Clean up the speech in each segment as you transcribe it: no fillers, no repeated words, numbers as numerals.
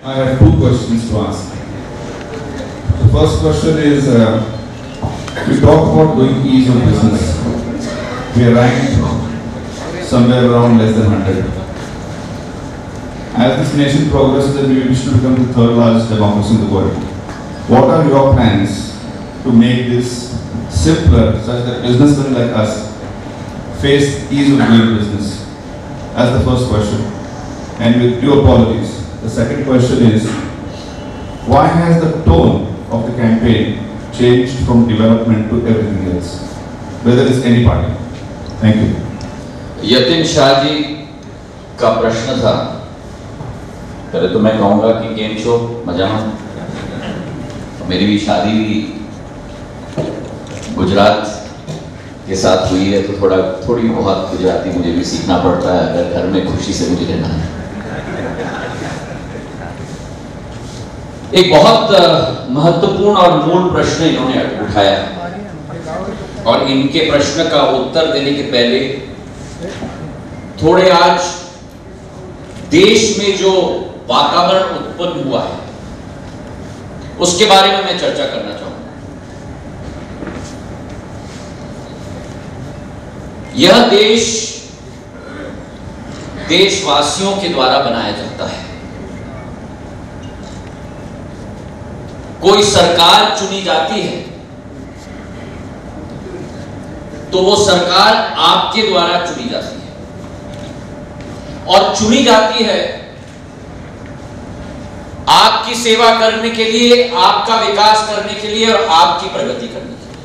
I have two questions to ask. The first question is, we talk about doing ease of business. We are ranked somewhere around less than 100. As this nation progresses and we wish to become the third largest democracy in the world, what are your plans to make this simpler such that businessmen like us face ease of doing business? That's the first question. And with due apologies, the second question is, why has the tone of the campaign changed from development to everything else, whether it's any party? Thank you. Yatin Shah ji का प्रश्न था। पहले तो मैं कहूँगा कि game show मजा में, मेरी भी शादी गुजरात के साथ हुई है, तो थोड़ी बहुत गुजराती मुझे भी सीखना पड़ता है अगर घर में खुशी से मुझे रहना है। एक बहुत महत्वपूर्ण और मूल प्रश्न इन्होंने उठाया और इनके प्रश्न का उत्तर देने के पहले थोड़े आज देश में जो वातावरण उत्पन्न हुआ है उसके बारे में मैं चर्चा करना चाहूंगा। यह देश देशवासियों के द्वारा बनाया जाता है। कोई सरकार चुनी जाती है तो वो सरकार आपके द्वारा चुनी जाती है और चुनी जाती है आपकी सेवा करने के लिए, आपका विकास करने के लिए और आपकी प्रगति करने के लिए।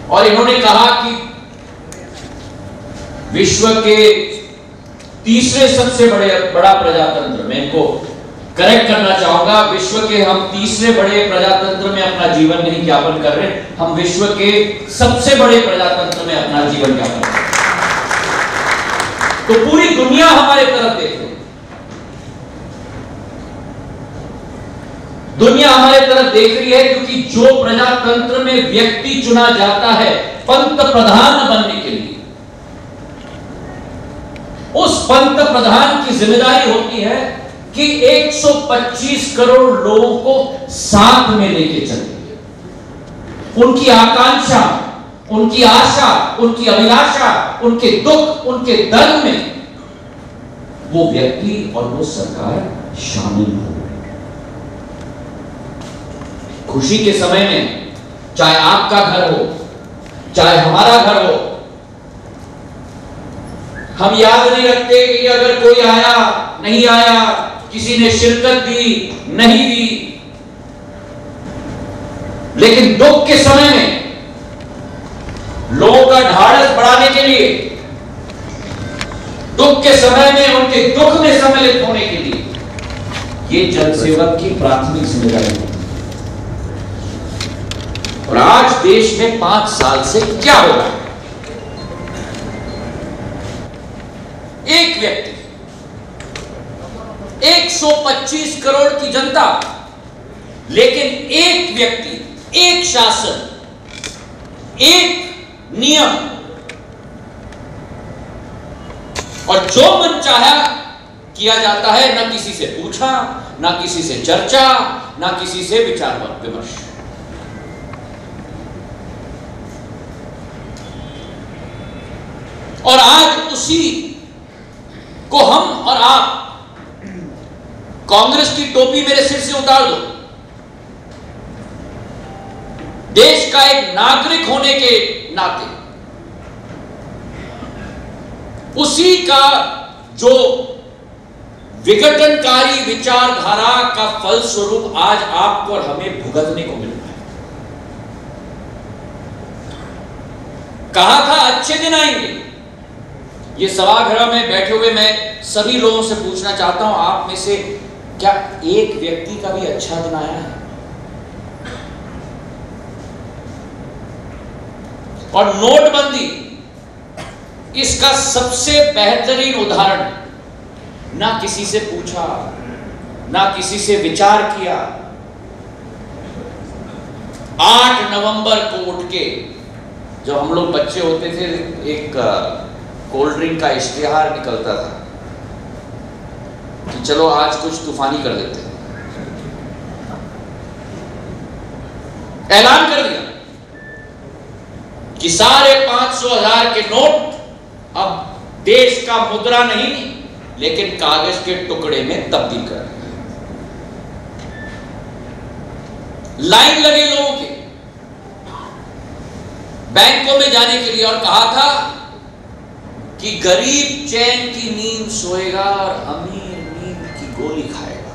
और इन्होंने कहा कि विश्व के तीसरे सबसे बड़ा प्रजातंत्र, मैं इनको करेक्ट करना चाहूंगा, विश्व के हम तीसरे बड़े प्रजातंत्र में अपना जीवन नहीं यापन कर रहे, हम विश्व के सबसे बड़े प्रजातंत्र में अपना जीवन यापन कर रहे। तो पूरी दुनिया हमारे तरफ देख रही है, दुनिया हमारे तरफ देख रही है, क्योंकि जो प्रजातंत्र में व्यक्ति चुना जाता है पंत प्रधान बनने के लिए, उस पंत प्रधान की जिम्मेदारी होती है कि 125 करोड़ लोगों को साथ में लेके चले। उनकी आकांक्षा, उनकी आशा, उनकी अभिलाषा, उनके दुख, उनके दर्द में वो व्यक्ति और वो सरकार शामिल हो। खुशी के समय में चाहे आपका घर हो, चाहे हमारा घर हो, हम याद नहीं रखते कि अगर कोई आया, नहीं आया, किसी ने शिरकत दी, नहीं दी, लेकिन दुख के समय में लोगों का ढाढ़स बढ़ाने के लिए, दुख के समय में उनके दुख में सम्मिलित होने के लिए, ये जनसेवक की प्राथमिक जिम्मेदारी है। और आज देश में 5 साल से क्या हो रहा है? एक व्यक्ति, 125 करोड़ की जनता, लेकिन एक व्यक्ति, एक शासन, एक नियम, और जो मन चाहा किया जाता है, ना किसी से पूछा, ना किसी से चर्चा, ना किसी से विचार विमर्श। और आज उसी को हम और आप, कांग्रेस की टोपी मेरे सिर से उतार दो, देश का एक नागरिक होने के नाते उसी का जो विघटनकारी विचारधारा का फलस्वरूप आज आपको और हमें भुगतने को मिल रहा है। कहा था अच्छे दिन आएंगे। ये सभागृह में बैठे हुए मैं सभी लोगों से पूछना चाहता हूं, आप में से क्या एक व्यक्ति का भी अच्छा दिन आया है? और नोटबंदी इसका सबसे बेहतरीन उदाहरण, ना किसी से पूछा, ना किसी से विचार किया, 8 नवंबर को उठ के, जब हम लोग बच्चे होते थे, एक कोल्ड ड्रिंक का इश्तिहार निकलता था, कि चलो आज कुछ तूफानी कर देते हैं। ऐलान कर दिया कि सारे 500,000 के नोट अब देश का मुद्रा नहीं लेकिन कागज के टुकड़े में तब्दील कर दिया। लाइन लगे लोगों के बैंकों में जाने के लिए और कहा था कि गरीब चैन की नींद सोएगा और अमीर नींद की गोली खाएगा।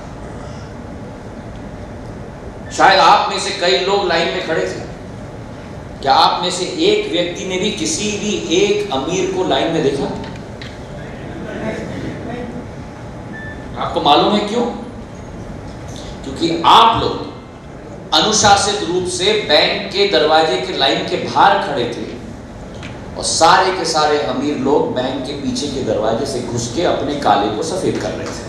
शायद आप में से कई लोग लाइन में खड़े थे। क्या आप में से एक व्यक्ति ने भी किसी भी एक अमीर को लाइन में देखा? आपको मालूम है क्यों? क्योंकि आप लोग अनुशासित रूप से बैंक के दरवाजे के लाइन के बाहर खड़े थे और सारे के सारे अमीर लोग बैंक के पीछे के दरवाजे से घुस के अपने काले को सफेद कर रहे थे।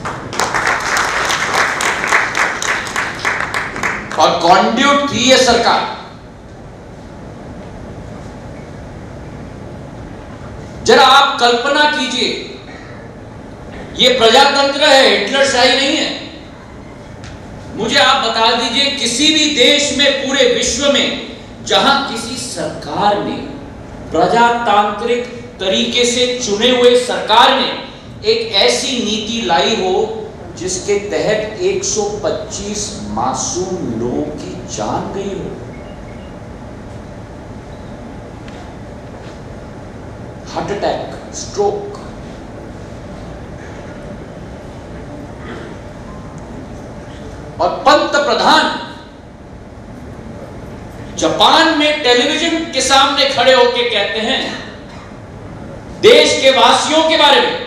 और कॉन्ड्यूट थी ये सरकार। जरा आप कल्पना कीजिए, ये प्रजातंत्र है, हिटलरशाही नहीं है। मुझे आप बता दीजिए किसी भी देश में पूरे विश्व में जहां किसी सरकार ने, प्रजातांत्रिक तरीके से चुने हुए सरकार ने एक ऐसी नीति लाई हो जिसके तहत 125 मासूम लोगों की जान गई हो। Heart attack, stroke. और पंत प्रधान जापान में टेलीविजन के सामने खड़े होकर कहते हैं देश के वासियों के बारे में,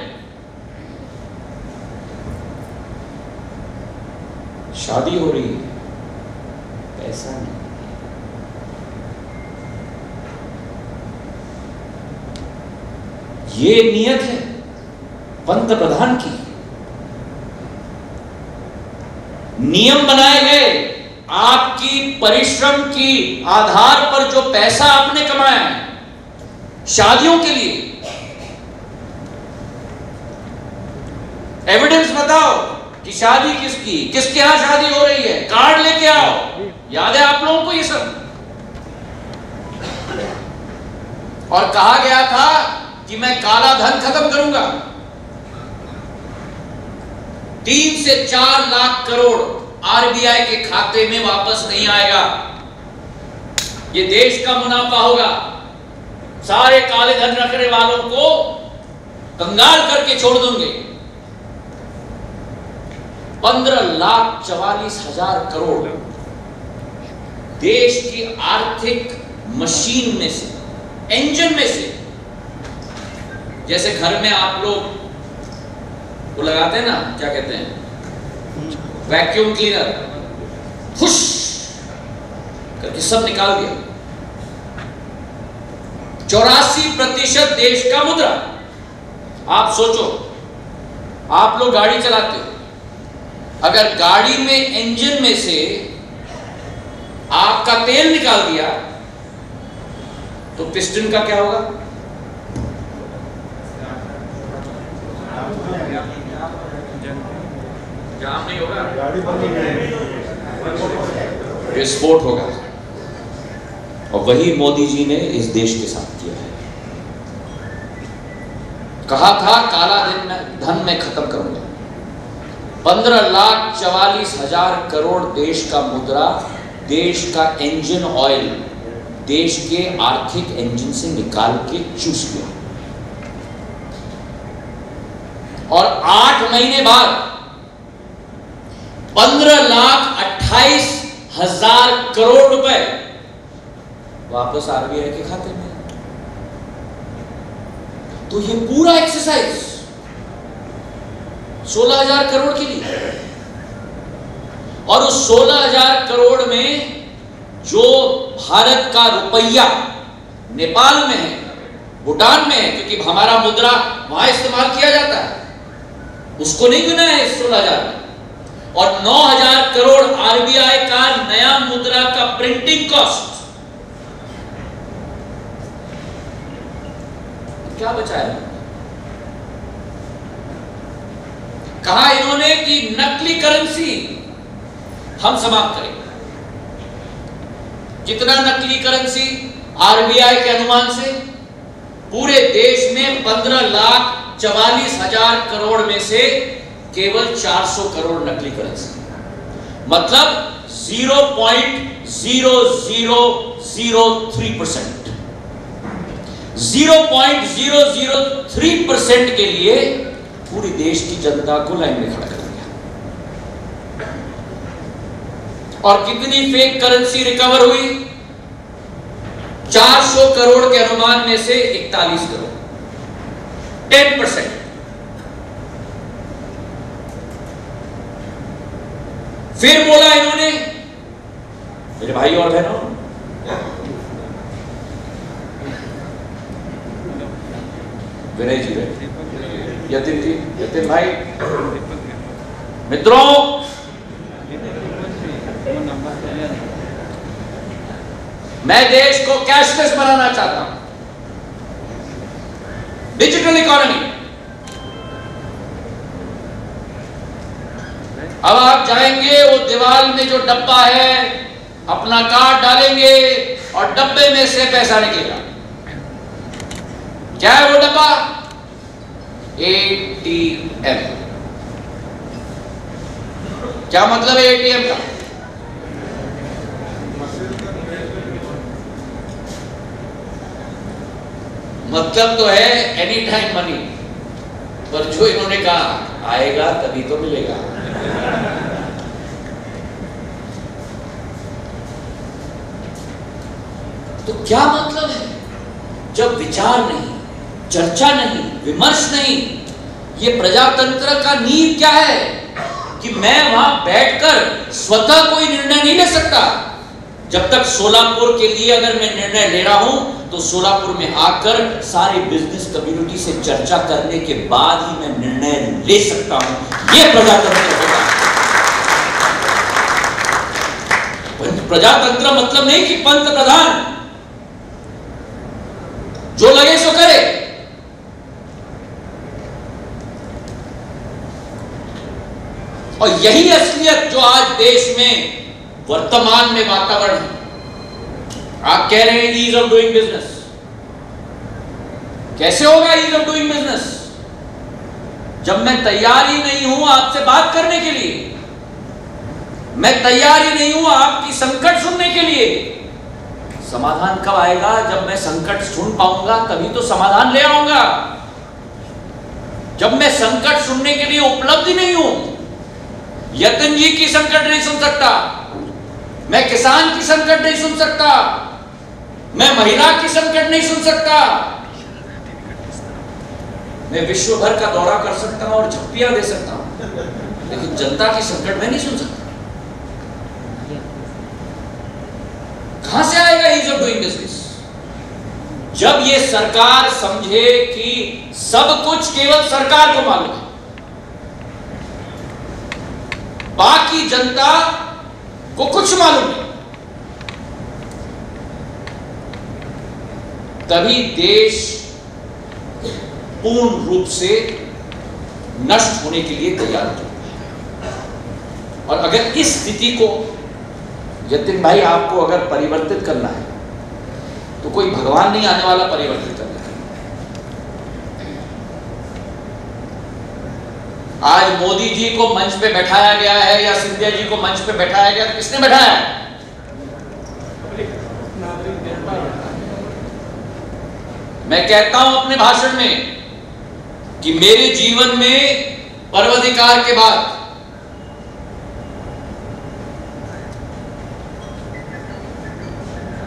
शादी हो रही है, पैसा नहीं। ये नियत है पंत प्रधान की। नियम बनाए गए, आपकी परिश्रम की आधार पर जो पैसा आपने कमाया है शादियों के लिए, एविडेंस बताओ कि शादी किसकी, किसके यहां शादी हो रही है, कार्ड लेके आओ। याद है आप लोगों को ये सब? और कहा गया था कि मैं काला धन खत्म करूंगा। 3 से 4 लाख करोड़ आरबीआई के खाते में वापस नहीं आएगा। ये देश का मुनाफा होगा। सारे काले धन रखने वालों को कंगाल करके छोड़ दूंगे। 15,44,000 करोड़ देश की आर्थिक मशीन में से, इंजन में से, जैसे घर में आप लोग वो लगाते हैं ना, क्या कहते हैं, वैक्यूम क्लीनर, खुश करके सब निकाल दिया। 84% देश का मुद्रा। आप सोचो, आप लोग गाड़ी चलाते हो, अगर गाड़ी में इंजन में से आपका तेल निकाल दिया तो पिस्टन का क्या होगा? जाम नहीं होगा, विस्फोट होगा। और वही मोदी जी ने इस देश के साथ किया है। कहा था काला धन मैं खत्म करूंगा। 15,44,000 करोड़ देश का मुद्रा, देश का इंजन ऑयल, देश के आर्थिक इंजन से निकाल के चूस लिया। और 8 महीने बाद 15,28,000 करोड़ रुपए वापस आरबीआई के खाते में। तो ये पूरा एक्सरसाइज 16,000 करोड़ के लिए। और उस 16,000 करोड़ में जो भारत का रुपया नेपाल में है, भूटान में है, क्योंकि हमारा मुद्रा वहां इस्तेमाल किया जाता है, उसको नहीं गिना है इस 16,000 में। और 9,000 करोड़ आरबीआई का नया मुद्रा का प्रिंटिंग कॉस्ट। क्या बचा है? कहा इन्होंने कि नकली करेंसी हम समाप्त करेंगे। कितना नकली करेंसी? आरबीआई के अनुमान से पूरे देश में 15,44,000 करोड़ में से केवल 400 करोड़ नकली करेंसी, मतलब 0.0003%। 0.003% के लिए पूरी देश की जनता को लाइन में खड़ा कर दिया। और कितनी फेक करेंसी रिकवर हुई? 400 करोड़ के अनुमान में से 41 करोड़, 10%। फिर बोला इन्होंने, मेरे भाई और बहनों, विनय जी रहे, यतिन जी, यतिन भाई, मित्रों, मैं देश को कैशलेस बनाना चाहता हूं, डिजिटल इकोनॉमी। अब आप जाएंगे, वो दीवार में जो डब्बा है, अपना कार्ड डालेंगे और डब्बे में से पैसा निकलेगा। क्या है वो डब्बा? एटीएम। क्या मतलब है एटीएम का? मतलब तो है एनी टाइम मनी, पर जो इन्होंने कहा आएगा तभी तो मिलेगा। तो क्या मतलब है? जब विचार नहीं, चर्चा नहीं, विमर्श नहीं, ये प्रजातंत्र का नींव क्या है कि मैं वहां बैठकर स्वतः कोई निर्णय नहीं ले सकता। जब तक सोलापुर के लिए अगर मैं निर्णय ले रहा हूं तो सोलापुर में आकर सारी बिजनेस कम्युनिटी से चर्चा करने के बाद ही मैं निर्णय ले सकता हूं। यह प्रजातंत्र होता है। प्रजातंत्र मतलब नहीं कि पंत प्रधान जो लगे सो करे। और यही असलियत जो आज देश में वर्तमान में वातावरण है। आप कह रहे हैं ईज ऑफ डूइंग बिजनेस, कैसे होगा ईज ऑफ डूइंग बिजनेस जब मैं तैयार ही नहीं हूं आपसे बात करने के लिए, मैं तैयार ही नहीं हूं आपकी संकट सुनने के लिए। समाधान कब आएगा? जब मैं संकट सुन पाऊंगा तभी तो समाधान ले आऊंगा। जब मैं संकट सुनने के लिए उपलब्ध ही नहीं हूं, यतिन जी की संकट नहीं सुन सकता, मैं किसान की संकट नहीं सुन सकता, मैं महिला की संकट नहीं सुन सकता, मैं विश्व भर का दौरा कर सकता हूं और झप्पियां दे सकता हूं, लेकिन जनता की संकट मैं नहीं सुन सकता। कहां से आएगा ईज ऑफ डूइंग बिजनेस? जब ये सरकार समझे कि सब कुछ केवल सरकार को मालूम है, बाकी जनता को कुछ मालूम नहीं, तभी देश पूर्ण रूप से नष्ट होने के लिए तैयार हो जाता है। और अगर इस स्थिति को यतिन भाई आपको अगर परिवर्तित करना है तो कोई भगवान नहीं आने वाला परिवर्तित करना है। आज मोदी जी को मंच पे बैठाया गया है या सिंधिया जी को मंच पे बैठाया गया, किसने बैठाया? मैं कहता हूं अपने भाषण में कि मेरे जीवन में पर्वाधिकार के बाद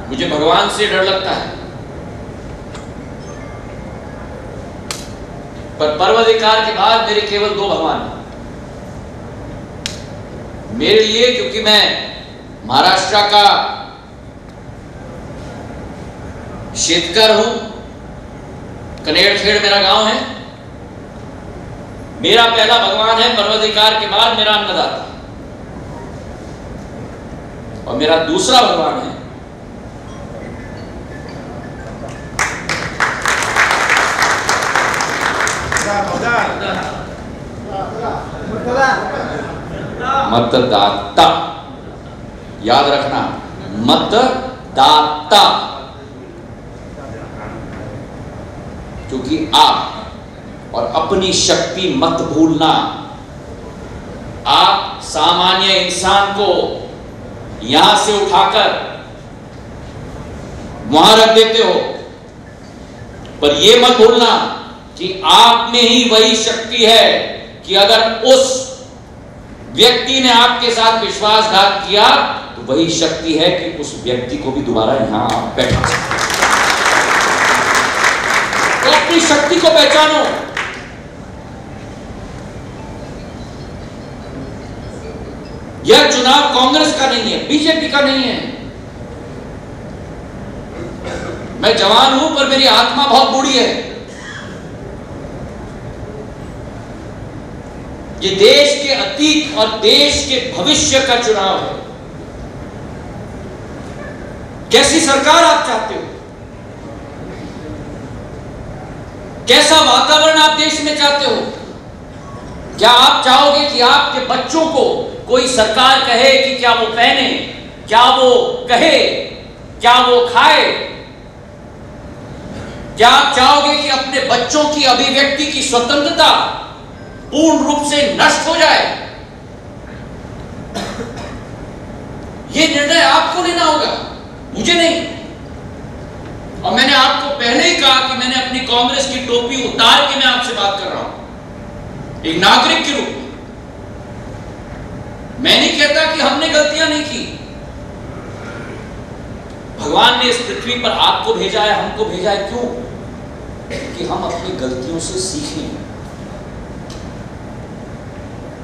मुझे भगवान से डर लगता है, पर पर्वाधिकार के बाद मेरे केवल दो भगवान हैं मेरे लिए, क्योंकि मैं महाराष्ट्र का शेतकर हूं, कनेरखेड़ मेरा गांव है। मेरा पहला भगवान है पर्वाधिकार के बाद मेरा अन्नदाता, और मेरा दूसरा भगवान है मतदाता, याद रखना, मतदाता, क्योंकि आप और अपनी शक्ति मत भूलना। आप सामान्य इंसान को यहां से उठाकर वहां रख देते हो, पर यह मत भूलना कि आप में ही वही शक्ति है कि अगर उस व्यक्ति ने आपके साथ विश्वासघात किया तो वही शक्ति है कि उस व्यक्ति को भी दोबारा यहां आप बैठा सकते। तो अपनी शक्ति को पहचानो। यह चुनाव कांग्रेस का नहीं है, बीजेपी का नहीं है। मैं जवान हूं पर मेरी आत्मा बहुत बूढ़ी है। ये देश के अतीत और देश के भविष्य का चुनाव है। कैसी सरकार आप चाहते हो? कैसा वातावरण आप देश में चाहते हो? क्या आप चाहोगे कि आपके बच्चों को कोई सरकार कहे कि क्या वो पहने, क्या वो कहे, क्या वो खाए? क्या आप चाहोगे कि अपने बच्चों की अभिव्यक्ति की स्वतंत्रता पूर्ण रूप से नष्ट हो जाए? यह निर्णय आपको लेना होगा, मुझे नहीं। और मैंने आपको पहले ही कहा कि मैंने अपनी कांग्रेस की टोपी उतार के मैं आपसे बात कर रहा हूं, एक नागरिक के रूप में। मैं नहीं कहता कि हमने गलतियां नहीं की। भगवान ने इस पृथ्वी पर आपको भेजा है, हमको भेजा है, क्यों? कि हम अपनी गलतियों से सीखें।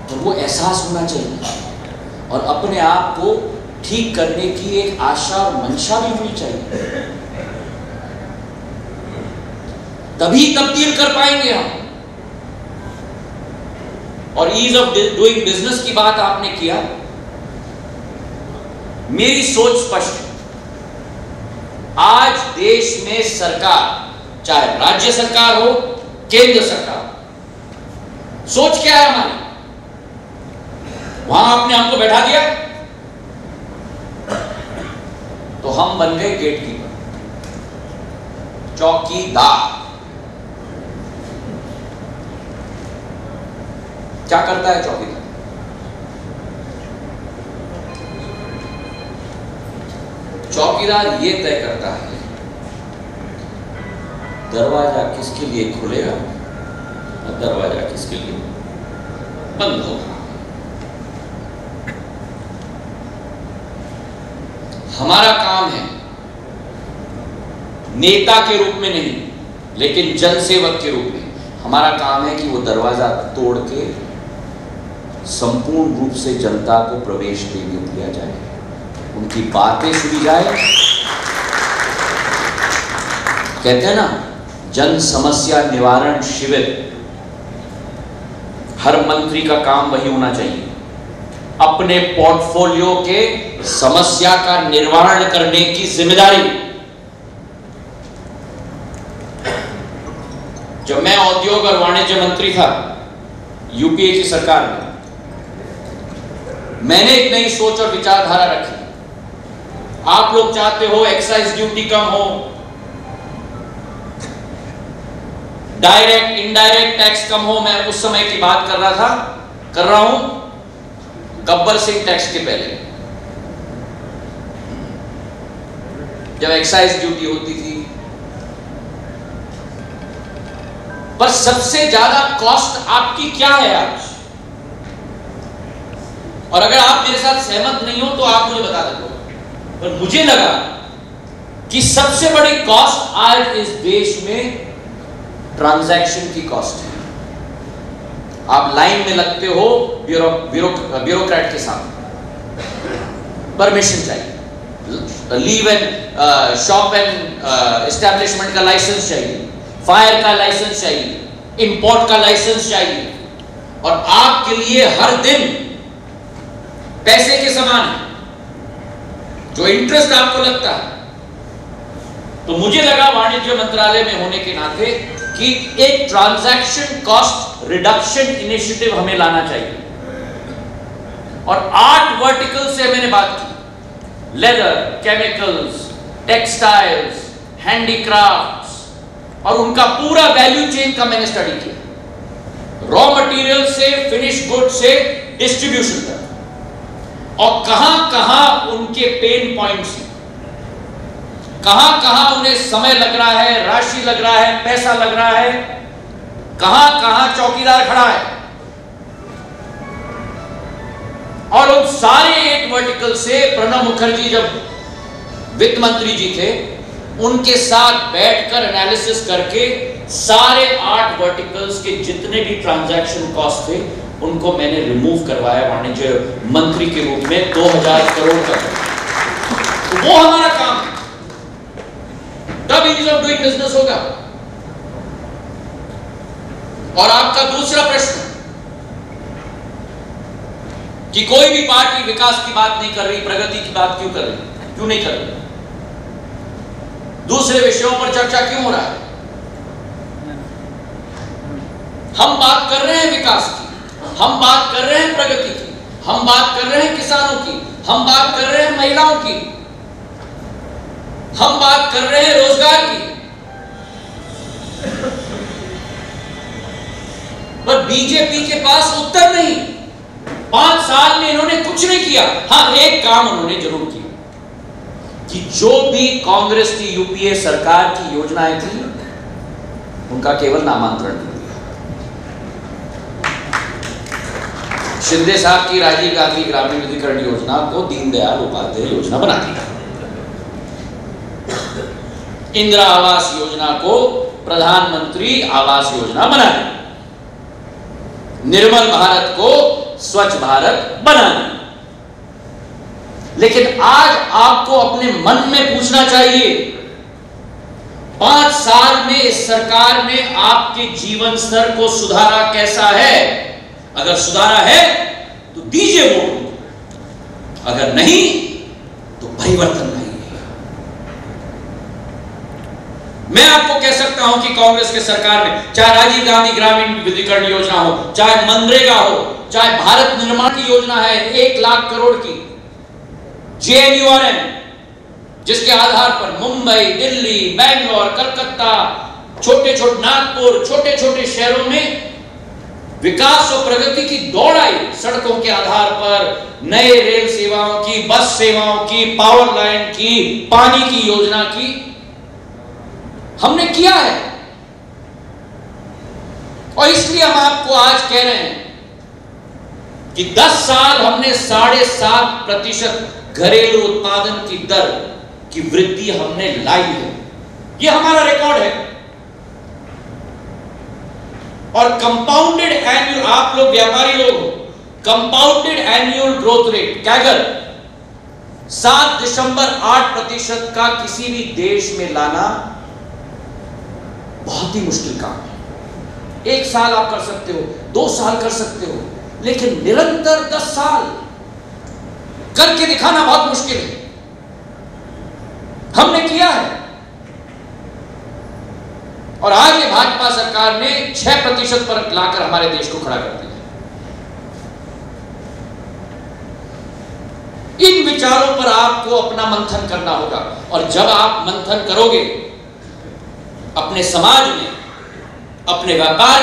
तो वो एहसास होना चाहिए और अपने आप को ठीक करने की एक आशा और मंशा भी होनी चाहिए, तभी तब्दील कर पाएंगे हम। और ईज ऑफ डूइंग बिजनेस की बात आपने किया, मेरी सोच स्पष्ट है। आज देश में सरकार, चाहे राज्य सरकार हो, केंद्र सरकार, सोच क्या है हमारी? वहां आपने हमको बैठा दिया तो हम बन गए गेटकीपर, चौकीदार। क्या करता है चौकीदार? चौकीदार ये तय करता है दरवाजा किसके लिए खुलेगा और दरवाजा किसके लिए बंद होगा। हमारा काम है नेता के रूप में नहीं, लेकिन जनसेवक के रूप में हमारा काम है कि वो दरवाजा तोड़ के संपूर्ण रूप से जनता को प्रवेश देने दिया जाए, उनकी बातें सुनी जाए। कहते हैं ना, जन समस्या निवारण शिविर, हर मंत्री का काम वही होना चाहिए, अपने पोर्टफोलियो के समस्या का निर्वहन करने की जिम्मेदारी। जब मैं औद्योग और वाणिज्य मंत्री था यूपीए की सरकार में, मैंने एक नई सोच और विचारधारा रखी। आप लोग चाहते हो एक्साइज ड्यूटी कम हो, डायरेक्ट इनडायरेक्ट टैक्स कम हो। मैं उस समय की बात कर रहा हूं गब्बर सिंह टैक्स के पहले, जब एक्साइज ड्यूटी होती थी। पर सबसे ज्यादा कॉस्ट आपकी क्या है आज? और अगर आप मेरे साथ सहमत नहीं हो तो आप मुझे बता दो। पर मुझे लगा कि सबसे बड़ी कॉस्ट आज इस देश में ट्रांजैक्शन की कॉस्ट है। आप लाइन में लगते हो ब्यूरोक्रेट के सामने, परमिशन चाहिए, leave and shop and establishment का लाइसेंस चाहिए, फायर का लाइसेंस चाहिए, इंपोर्ट का लाइसेंस चाहिए, और आपके लिए हर दिन पैसे के समान है जो इंटरेस्ट आपको लगता है तो मुझे लगा वाणिज्य मंत्रालय में होने के नाते कि एक ट्रांजैक्शन कॉस्ट रिडक्शन इनिशिएटिव हमें लाना चाहिए। और 8 वर्टिकल से मैंने बात की, लेदर, केमिकल्स, टेक्सटाइल्स, हैंडीक्राफ्ट्स, और उनका पूरा वैल्यू चेन का मैंने स्टडी किया, रॉ मटेरियल से फिनिश गुड से डिस्ट्रीब्यूशन तक, और कहां-कहां उनके पेन पॉइंट्स हैं, कहां-कहां उन्हें समय लग रहा है, राशि लग रहा है, पैसा लग रहा है, कहां-कहां चौकीदार खड़ा है। और उन सारे 8 वर्टिकल से प्रणब मुखर्जी जब वित्त मंत्री जी थे, उनके साथ बैठकर एनालिसिस करके सारे 8 वर्टिकल्स के जितने भी ट्रांजैक्शन कॉस्ट थे उनको मैंने रिमूव करवाया वाणिज्य मंत्री के रूप में 2000 करोड़ का। तो वो हमारा काम है, तब ईज ऑफ डूइंग बिजनेस होगा। और आपका दूसरा प्रश्न कि कोई भी पार्टी विकास की बात नहीं कर रही, प्रगति की बात क्यों कर रही, क्यों नहीं कर रही, दूसरे विषयों पर चर्चा क्यों हो रहा है? हम बात कर रहे हैं विकास की, हम बात कर रहे हैं प्रगति की, हम बात कर रहे हैं किसानों की, हम बात कर रहे हैं महिलाओं की, हम बात कर रहे हैं रोजगार की। पर बीजेपी के पास उत्तर नहीं। 5 साल में इन्होंने कुछ नहीं किया। हां, एक काम उन्होंने जरूर किया कि जो भी कांग्रेस की यूपीए सरकार की योजनाएं थी उनका केवल नामांतरण कर दिया। शिंदे साहब की राजीव गांधी ग्रामीण विद्युतीकरण योजना को दीनदयाल उपाध्याय योजना बना दिया, इंदिरा आवास योजना को प्रधानमंत्री आवास योजना बना दी, निर्मल भारत को स्वच्छ भारत बना दी। लेकिन आज आपको अपने मन में पूछना चाहिए, 5 साल में इस सरकार ने आपके जीवन स्तर को सुधारा कैसा है? अगर सुधारा है तो दीजिए वोट, अगर नहीं तो परिवर्तन नहीं। मैं आपको कह सकता हूं कि कांग्रेस के सरकार में चाहे राजीव गांधी ग्रामीण विद्युतीकरण योजना हो, चाहे मनरेगा हो, चाहे भारत निर्माण की योजना है 1 लाख करोड़ की, JNURM जिसके आधार पर मुंबई, दिल्ली, बैंगलोर, कलकत्ता, छोटे-छोटे नागपुर, छोटे-छोटे शहरों में विकास और प्रगति की दौड़ आई, सड़कों के आधार पर नए रेल सेवाओं की, बस सेवाओं की, पावर लाइन की, पानी की योजना की हमने किया है। और इसलिए हम आपको आज कह रहे हैं कि 10 साल हमने 7.5% घरेलू उत्पादन की दर की वृद्धि हमने लाई है, यह हमारा रिकॉर्ड है। और कंपाउंडेड एनुअल, आप लोग व्यापारी लोग हो, compounded annual growth rate CAGR 7.8% का किसी भी देश में लाना बहुत ही मुश्किल काम है। 1 साल आप कर सकते हो, 2 साल कर सकते हो, लेकिन निरंतर 10 साल करके दिखाना बहुत मुश्किल है। हमने किया है। और आज ये भाजपा सरकार ने 6% पर लाकर हमारे देश को खड़ा कर दिया। इन विचारों पर आपको अपना मंथन करना होगा, और जब आप मंथन करोगे अपने समाज में, अपने व्यापार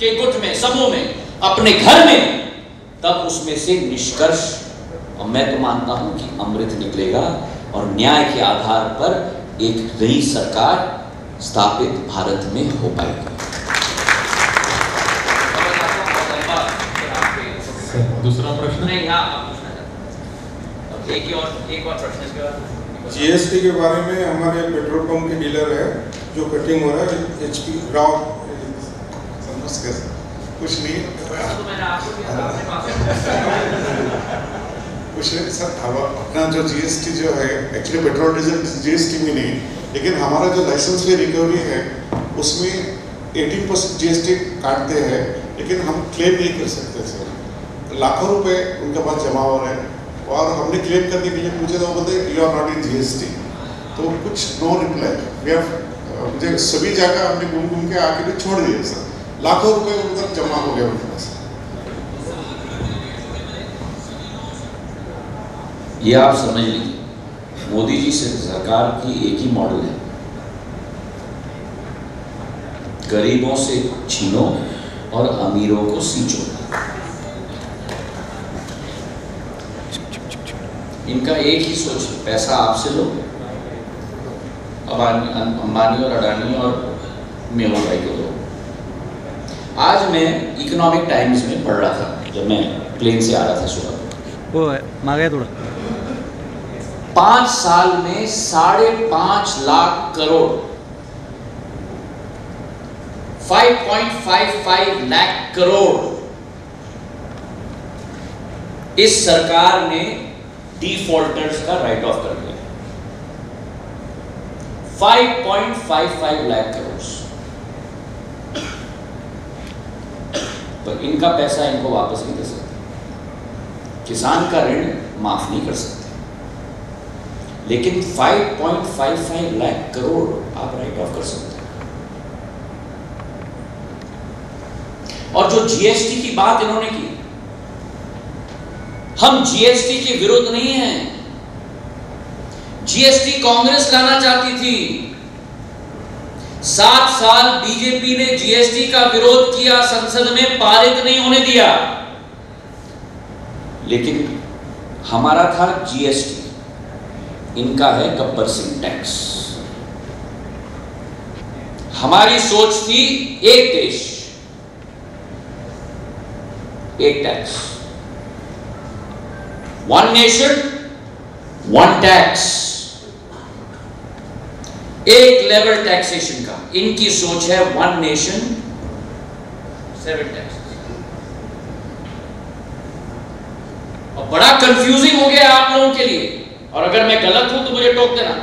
के गुट में, समूह में, अपने घर में, तब उसमें से निष्कर्ष, और मैं तो मानता हूं कि अमृत निकलेगा और न्याय के आधार पर एक नई सरकार स्थापित भारत में हो पाएगी। दूसरा प्रश्न नहीं, हाँ आप पूछना चाहते हैं। एक और प्रश्न इसके बाद। जीएसटी के बारे में हमारे पेट्रोल पंप के डीलर है जो कटिंग हो रहा है, HP राव कुछ नहीं कुछ नहीं सर, अपना जो जीएसटी जो है, एक्चुअली पेट्रोल डीजल जीएसटी में नहीं, लेकिन हमारा जो लाइसेंस फी रिकवरी है उसमें 18% जीएसटी काटते हैं, लेकिन हम क्लेम नहीं कर सकते सर। लाखों रुपए उनके पास जमा हो रहे हैं और हमने क्लेम करने के लिए पूछे तो वो बोलते you are not in GST. तो कुछ नो रिप्लाई। वी हैव मुझे सभी जगह हमने घूम घूम के आके भी छोड़ दिए सर, लाखों रुपए उधर जमा हो गया उनके पास। ये आप समझ लीजिए, मोदी जी से सरकार की एक ही मॉडल है, गरीबों से छीनो और अमीरों को सींचो। इनका एक ही सोच है, पैसा आपसे लो, अंबानी और अडानी और मेहुल भाई को दो। आज मैं इकोनॉमिक टाइम्स में पढ़ रहा था, जब मैं प्लेन से आ रहा था सुबह, वो मांगा थोड़ा 5 साल में 5.5 लाख करोड़ 5.55 लाख करोड़ इस सरकार ने डिफॉल्टर्स का राइट ऑफ कर दिया। 5.55 लाख करोड़। तो इनका पैसा इनको वापस नहीं दे सकते, किसान का ऋण माफ नहीं कर सकते, लेकिन 5.55 लाख करोड़ आप राइट ऑफ कर सकते हैं। और जो जीएसटी की बात इन्होंने की, हम जीएसटी के विरुद्ध नहीं हैं। जीएसटी कांग्रेस लाना चाहती थी, 7 साल बीजेपी ने जीएसटी का विरोध किया, संसद में पारित नहीं होने दिया। लेकिन हमारा था जीएसटी, इनका है गब्बर सिंह टैक्स। हमारी सोच थी एक देश एक tax, one nation one tax, एक लेवल टैक्सेशन का। इनकी सोच है वन नेशन 7 टैक्स। और बड़ा कंफ्यूजिंग हो गया आप लोगों के लिए, और अगर मैं गलत हूं तो मुझे टोक देना।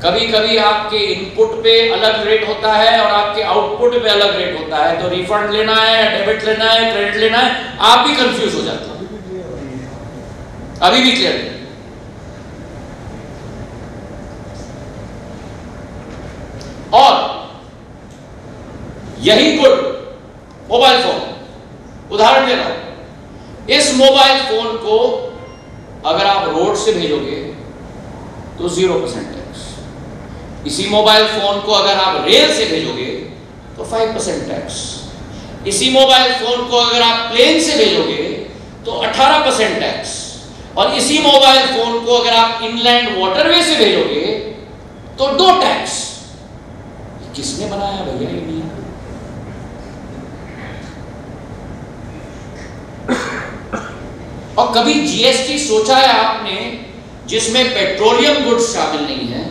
कभी कभी आपके इनपुट पे अलग रेट होता है और आपके आउटपुट पे अलग रेट होता है, तो रिफंड लेना है, डेबिट लेना है, क्रेडिट लेना है, आप भी कंफ्यूज हो जाते हैं। अभी भी क्लियर है? और यही गुण मोबाइल फोन, उदाहरण दे रहा हूं, इस मोबाइल फोन को अगर आप रोड से भेजोगे तो 0% टैक्स, इसी मोबाइल फोन को अगर आप रेल से भेजोगे तो 5% टैक्स, इसी मोबाइल फोन को अगर आप प्लेन से भेजोगे तो 18% टैक्स, और इसी मोबाइल फोन को अगर आप इनलैंड वाटरवे से भेजोगे तो 2 टैक्स। किसने बनाया भैया ये नियम? और कभी जीएसटी सोचा है आपने जिसमें पेट्रोलियम गुड्स शामिल नहीं है,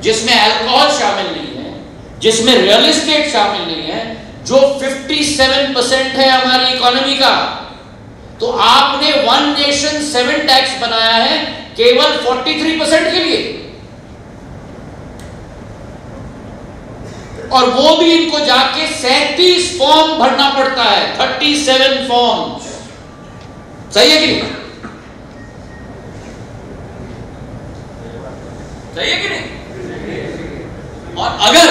जिसमें अल्कोहल शामिल नहीं है, जिसमें रियल एस्टेट शामिल नहीं है, जो 57% है हमारी इकोनॉमी का, तो आपने वन नेशन 7 टैक्स बनाया है केवल 43% के लिए, और वो भी इनको जाके 37 फॉर्म भरना पड़ता है, 37 फॉर्म। सही है कि नहीं? सही है कि नहीं? और अगर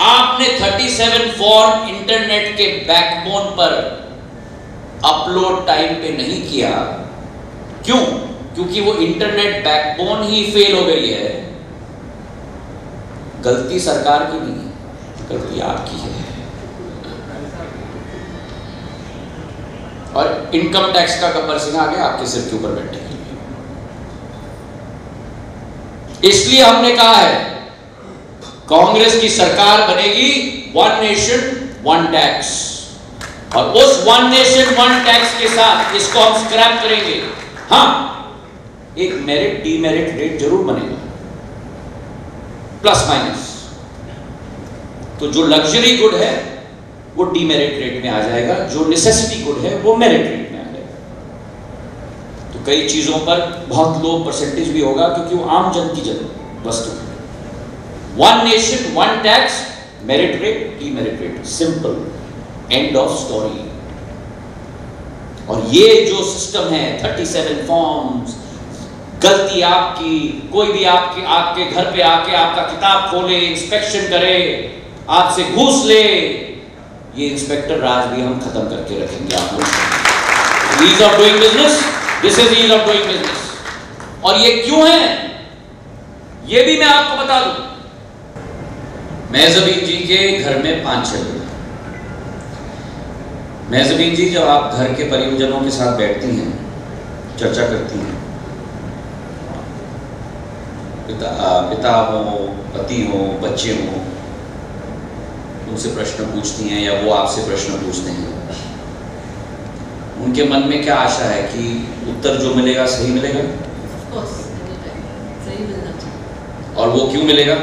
आपने 37 फॉर्म इंटरनेट के बैकबोन पर अपलोड टाइम पे नहीं किया, क्यों? क्योंकि वो इंटरनेट बैकबोन ही फेल हो गई है। गलती सरकार की नहीं है, गलती आपकी है। और इनकम टैक्स का गब्बर सिंह आ गया आपके सिर के ऊपर बैठे। इसलिए हमने कहा है कांग्रेस की सरकार बनेगी वन नेशन वन टैक्स, और उस वन नेशन वन टैक्स के साथ इसको हम स्क्रैप करेंगे। हाँ, एक मेरिट डीमेरिट रेट जरूर बनेगा, प्लस माइनस। तो जो लग्जरी गुड है वो डीमेरिट रेट में आ जाएगा, जो नेसेसिटी गुड है वो मेरिट रेट में आ जाएगा। तो कई चीजों पर बहुत लो परसेंटेज भी होगा क्योंकि वो आम जन की वस्तु है। One nation one tax, merit rate demerit rate, simple, end of story. और ये जो सिस्टम है 37 फॉर्म्स, गलती आपकी, कोई भी आपके घर पे आके आपका किताब खोले, इंस्पेक्शन करे, आपसे घूस ले, ये इंस्पेक्टर राज भी हम खत्म करके रखेंगे आप लोग। Ease of doing business, this is ease of doing business. और ये क्यों है ये भी मैं आपको बता दूं। मेहज़बीन जी के घर में 5-6 लोग। मेहज़बीन जी, जब आप घर के परिजनों के साथ बैठती हैं, चर्चा करती हैं, पिता हो, पति हो, बच्चे हो, उनसे प्रश्न पूछती हैं या वो आपसे प्रश्न पूछते हैं, उनके मन में क्या आशा है कि उत्तर जो मिलेगा सही मिलेगा? सही मिलना चाहिए। और वो क्यों मिलेगा?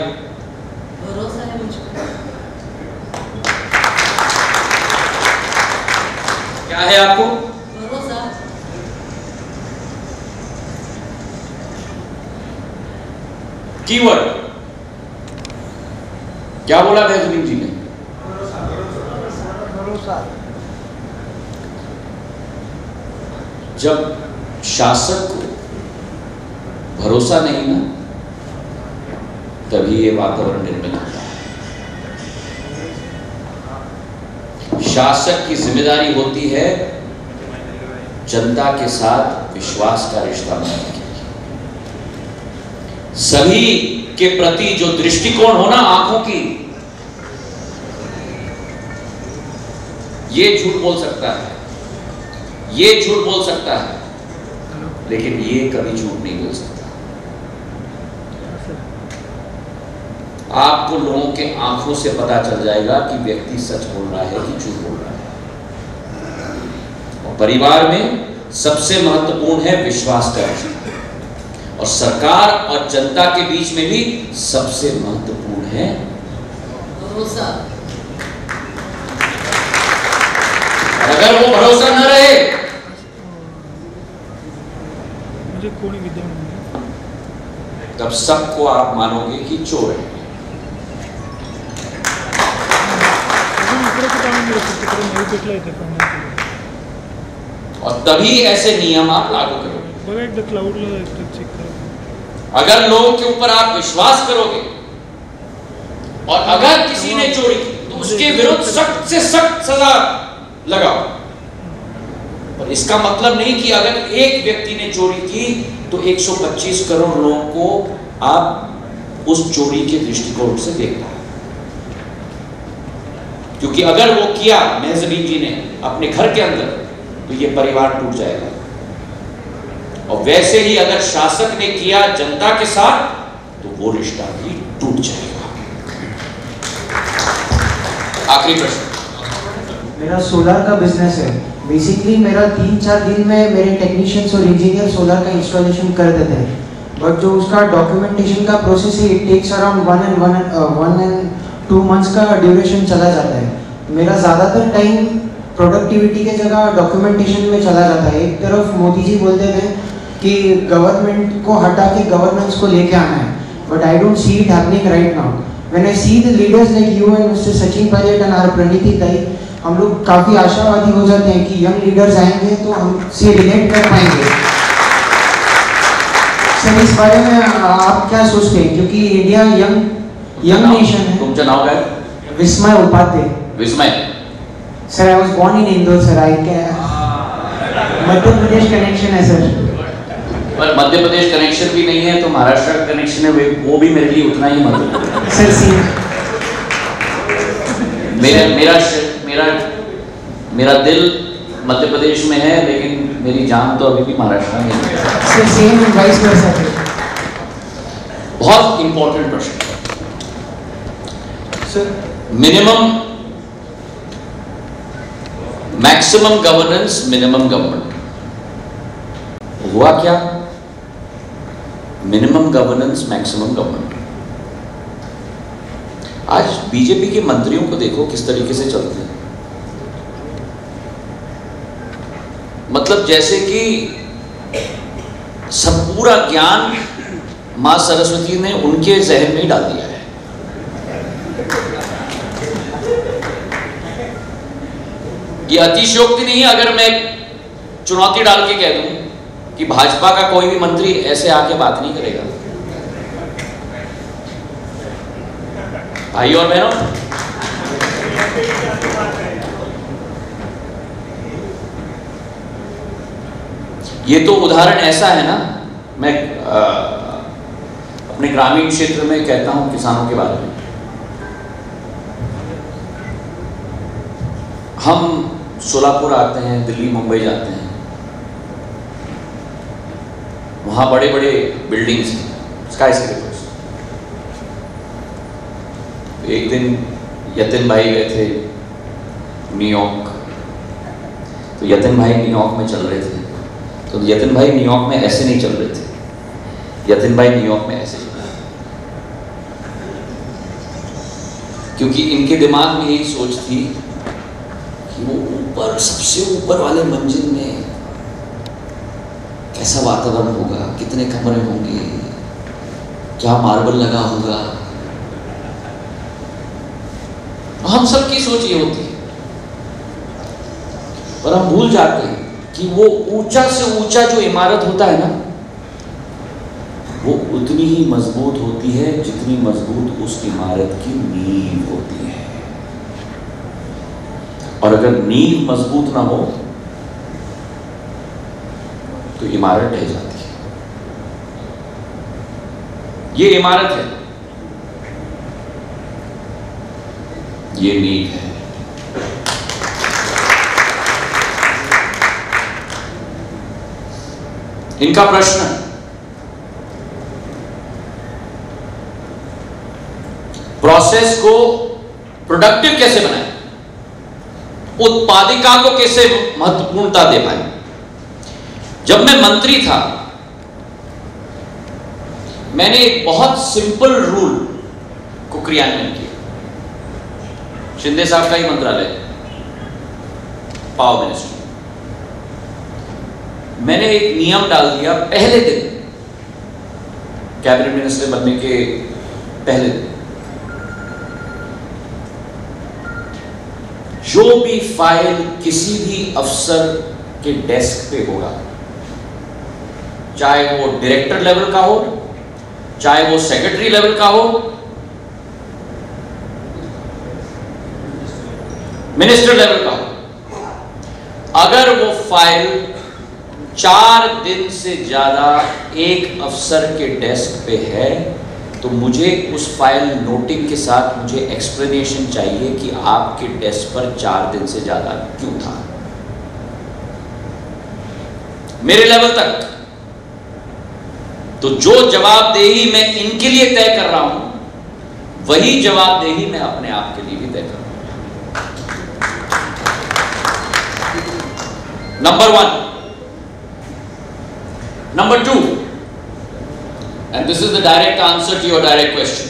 भरोसा है मुझ पर। क्या है आपको? भरोसा। कीवर्ड क्या बोला मेहज़बीन जी ने? जब शासक को भरोसा नहीं ना, तभी ये वातावरण निर्मित होता है। शासक की जिम्मेदारी होती है जनता के साथ विश्वास का रिश्ता बनाने की। सभी के प्रति जो दृष्टिकोण हो ना आंखों की, ये झूठ बोल सकता है, ये झूठ बोल सकता है, लेकिन ये कभी झूठ नहीं बोल सकता। आपको लोगों के आंखों से पता चल जाएगा कि व्यक्ति सच बोल रहा है कि झूठ बोल रहा है। और परिवार में सबसे महत्वपूर्ण है विश्वास का रिश्ता, और सरकार और जनता के बीच में भी सबसे महत्वपूर्ण है भरोसा। और अगर वो भरोसा न रहे, मुझे कोई विद्या तब सबको आप मानोगे कि चोर है। और तभी ऐसे नियम आप लागू करोगे। अगर लोगों के ऊपर आप विश्वास करोगे और अगर किसी ने चोरी की तो उसके विरुद्ध सख्त से सख्त सजा लगाओ। और इसका मतलब नहीं कि अगर एक व्यक्ति ने चोरी की तो 125 करोड़ लोगों को आप उस चोरी के दृष्टिकोण से देखना है। क्योंकि अगर वो किया मेहज़बीन जी ने अपने घर के अंदर, तो ये परिवार टूट जाएगा। और वैसे ही अगर शासक ने किया जनता के साथ, तो वो रिश्ता भी टूट जाएगा। आखिरी प्रश्न। मेरा सोलर का बिजनेस है। बेसिकली मेरा 3-4 दिन में मेरे टेक्नीशियंस और इंजीनियर सोलर का इंस्टॉलेशन कर देते हैं, बट जो उसका डॉक्यूमेंटेशन का प्रोसेस है, it takes around 1 and 2 months का ड्यूरेशन चला जाता है। मेरा ज़्यादातर टाइम प्रोडक्टिविटी के जगह डॉक्यूमेंटेशन में चला जाता है। एक तरफ मोदी जी बोलते थे कि गवर्नमेंट को हटा के गवर्नेंस को लेके आना है, but I don't see it happening right now. When I see the leaders like you and mister Sachin Pilot and R Praniti tai, हम लोग काफ़ी आशावादी हो जाते हैं कि यंग लीडर्स आएंगे तो हमसे रिलेट कर पाएंगे। सर, इस बारे में आप क्या सोचते हैं? क्योंकि इंडिया यंग नेशन है। तुमचं नाव काय? Vismay Upadhyay. Vismay. Sir, I was born in Indore sir. I can Madhya Pradesh connection है सर। पर मध्य प्रदेश कनेक्शन भी नहीं है तो महाराष्ट्र का कनेक्शन है, वो भी मेरे लिए उतना ही महत्वपूर्ण है। सर सी मेरा दिल मध्य प्रदेश में है, लेकिन मेरी जान तो अभी भी महाराष्ट्र में है। Sir same vice versa. बहुत इंपॉर्टेंट प्रश्न sir. Minimum maximum governance, minimum government. हुआ क्या? Minimum governance, maximum government. आज बीजेपी के मंत्रियों को देखो किस तरीके से चलते हैं। मतलब जैसे कि सब पूरा ज्ञान मां सरस्वती ने उनके जहन में ही डाल दिया है। ये अतिशयोक्ति नहीं है अगर मैं चुनौती डाल के कह दूं कि भाजपा का कोई भी मंत्री ऐसे आके बात नहीं करेगा। भाई और बहनों, ये तो उदाहरण ऐसा है ना, मैं अपने ग्रामीण क्षेत्र में कहता हूं किसानों के बारे में। हम सोलापुर आते हैं, दिल्ली मुंबई जाते हैं, वहां बड़े बड़े बिल्डिंग्स हैं, स्काई स्क्रेपर्स। एक दिन यतिन भाई गए थे न्यूयॉर्क, तो यतिन भाई न्यूयॉर्क में चल रहे थे, तो यतिन भाई न्यूयॉर्क में ऐसे नहीं चल रहे थे, यतिन भाई न्यूयॉर्क में ऐसे चल रहे थे, क्योंकि इनके दिमाग में यही सोच थी कि वो ऊपर, सबसे ऊपर वाले मंजिल में कैसा वातावरण होगा, कितने कमरे होंगे, क्या मार्बल लगा होगा। हम सबकी सोच ये होती है, पर हम भूल जाते हैं कि वो ऊंचा से ऊंचा जो इमारत होता है ना, वो उतनी ही मजबूत होती है जितनी मजबूत उस इमारत की नींव होती है। और अगर नींव मजबूत ना हो तो इमारत ढह जाती है। ये इमारत है, ये नींव है। इनका प्रश्न, प्रोसेस को प्रोडक्टिव कैसे बनाएं, उत्पादिका को कैसे महत्वपूर्णता दे पाए। जब मैं मंत्री था, मैंने एक बहुत सिंपल रूल को क्रियान्वयन किया। शिंदे साहब का ही मंत्रालय, पावर मिनिस्ट्री, मैंने एक नियम डाल दिया पहले दिन, कैबिनेट मिनिस्टर बनने के पहले दिन, जो भी फाइल किसी भी अफसर के डेस्क पे होगा, चाहे वो डायरेक्टर लेवल का हो, चाहे वो सेक्रेटरी लेवल का हो, मिनिस्टर लेवल का हो, अगर वो फाइल 4 दिन से ज्यादा एक अफसर के डेस्क पे है, तो मुझे उस फाइल नोटिंग के साथ मुझे एक्सप्लेनेशन चाहिए कि आपके डेस्क पर 4 दिन से ज्यादा क्यों था, मेरे लेवल तक। तो जो जवाबदेही मैं इनके लिए तय कर रहा हूं, वही जवाबदेही मैं अपने आप के लिए भी तय कर रहा हूं। Number 1। Number 2, and this is the direct answer to your direct question.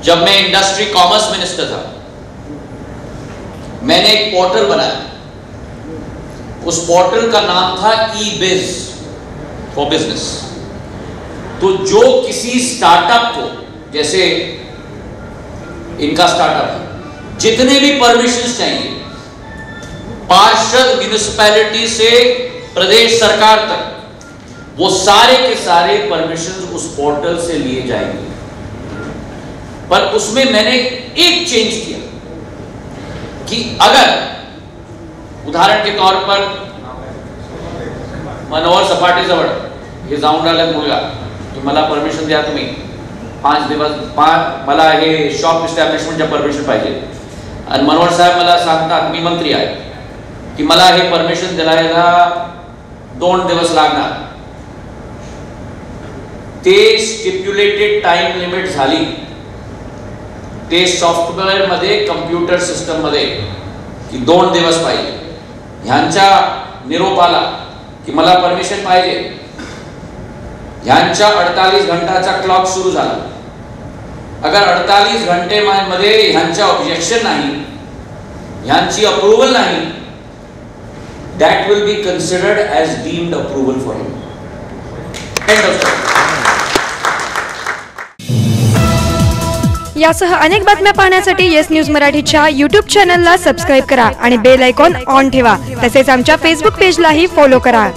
जब मैं इंडस्ट्री कॉमर्स मिनिस्टर था, मैंने एक पोर्टल बनाया। उस पोर्टल का नाम था ई-बिज फॉर बिजनेस। तो जो किसी स्टार्टअप को, जैसे इनका स्टार्टअप है, जितने भी परमिशंस चाहिए, पार्षद म्युनिसिपैलिटी से प्रदेश सरकार तक, वो सारे के सारे परमिशंस उस पोर्टल से लिए जाएंगे। पर उसमें मैंने एक चेंज किया कि अगर उदाहरण के तौर पर मनोहर सपाटे जवळ हे जाऊन राहिल्यात मुलगा, की मला परमिशन द्या तुम्ही 5 दिवस, मला हे शॉप इस्टॅब्लिशमेंटच्या परमिशन पाहिजे, आणि मनोहर साहेब मला सांगतात, मी मंत्री आहे, की मला हे परमिशन द्यायला 2 दिवस लागणार। ते स्टिप्युलेटेड टाइम लिमिट झाली, ते सॉफ्टवेअर मध्ये, कम्प्युटर सिस्टम मध्ये की 2 दिवस पाहिजे, ह्यांच्या निरोप आला की मला परमिशन पाहिजे, ह्यांच्या 48 घंटाचा क्लॉक सुरू झाला। अगर 48 घंटे मध्ये ह्यांच्या ऑब्जेक्शन नाही, ह्यांची अप्रूव्हल नाही, that will be considered as deemed approval for him. End of story. यासह अनेक बातम्या पाहण्यासाठी येस न्यूज मराठीच्या YouTube चॅनलला सबस्क्राइब करा आणि बेल आयकॉन ऑन ठेवा। तसेच आमच्या Facebook पेजलाही फॉलो करा।